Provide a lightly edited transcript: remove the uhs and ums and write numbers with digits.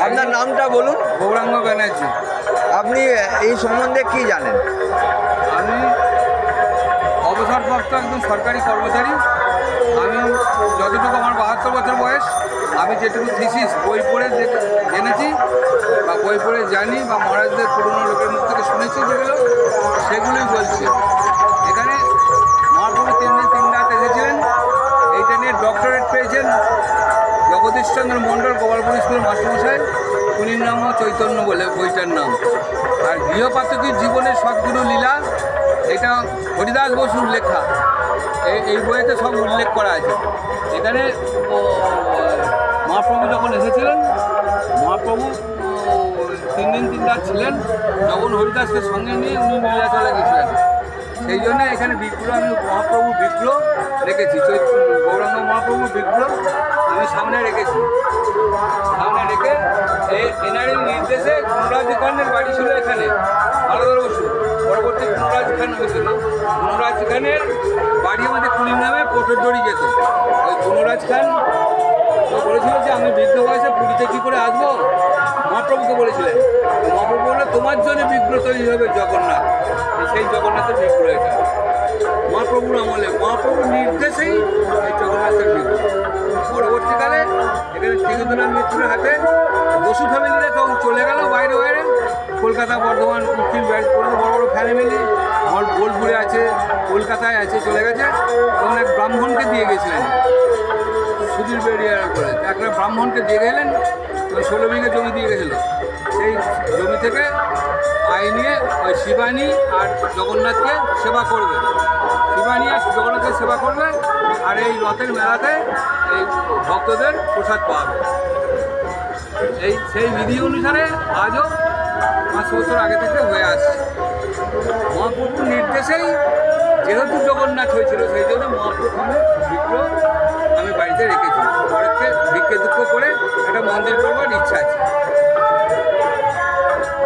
আপনার নামটা বলুন। গৌরাঙ্গ ব্যানার্জি। আপনি এই সম্বন্ধে কি জানেন? আমি অবসরপ্রাপ্ত একজন সরকারি কর্মচারী। আমি যতটুকু আমার 72 বছর বয়স, আমি যেটুকু থিসিস বই পড়ে জেনেছি বা বই পড়ে জানি বা মহারাজদের পুরনো লোকের মুখ থেকে শুনেছি যেগুলো, সেগুলোই বলছি। এখানে মহাপ্রভু তিন রাত এসেছিলেন। এইটা নিয়ে ডক্টরেট পেয়েছেন জগদীশচন্দ্র মণ্ডল, গোপালপুর স্কুলের মাস্টারমশাই। উনির নাম চৈতন্য বলে বইটার নাম। আর গৃহপাতকীর জীবনের সদ্গুরু লীলা, এটা হরিদাস বসুর লেখা। এই বইতে সব উল্লেখ করা আছে। এখানে মহাপ্রভু যখন এসেছিলেন, মহাপ্রভু 3 দিন 3 রাত ছিলেন। যখন হরিদাসকে সঙ্গে নিয়ে উনি নীলাচলে গেছিলেন, সেই জন্য এখানে বিগ্রহ, আমি মহাপ্রভুর বিগ্রহ রেখেছি। গৌরাঙ্গ মহাপ্রভুর বিগ্রহ আমি সামনে রেখেছি। সামনে রেখে এনআরএর নির্দেশে গুণরাজ খানের বাড়ি ছিল এখানে, মালধর বসু। পরবর্তী গুণরাজ খান হয়েছিল। গুণরাজ খানের বাড়ি আমাদের কুড়ি নামে পোটরডড়ি যেত। ওই গুণরাজ খান বলেছিল যে আমি বৃদ্ধ বয়সে পুরীতে কী করে আসবো, মহাপ্রভুকে বলেছিলেন। মহাপ্রভু বললো তোমার জন্য বিগ্রহ তৈরি হবে জগন্নাথ। সেই জগন্নাথের বিগ্রহ এটা মহাপ্রভুর আমলে, মহাপ্রভুর নির্দেশেই এই জগন্নাথের বিগ্রহ। পরবর্তীকালে এখানে ত্রিগোন্দনাথ মিত্রের হাতে বসু ফ্যামিলিরা তখন চলে গেল বাইরে বাইরে, কলকাতা, বর্ধমান, উকিল বড় বড় ফ্যামিলি, আমার বোলপুরে আছে, কলকাতায় আছে, চলে গেছে। তখন এক ব্রাহ্মণকে দিয়ে গেছিলেন, সুধীর বেরিয়ার করে একটা ব্রাহ্মণকে দিয়ে গেলেন। 16 বিঘে জমি দিয়ে গেছিলো। সেই জমি থেকে আয় নিয়ে ওই শিবানী আর জগন্নাথকে সেবা করবে। শিবানী আর জগন্নাথের সেবা করবে, আর এই রথের মেলাতে এই ভক্তদের প্রসাদ পাওয়াবে। সেই বিধি অনুসারে আজও 5 বছর আগে থেকে হয়ে আসছে। মহাপ্রভুর নির্দেশেই যেহেতু জগন্নাথ হয়েছিল, সেই জন্য মহাপ্রভুর বিগ্রহ আমি বাড়িতে রেখেছি।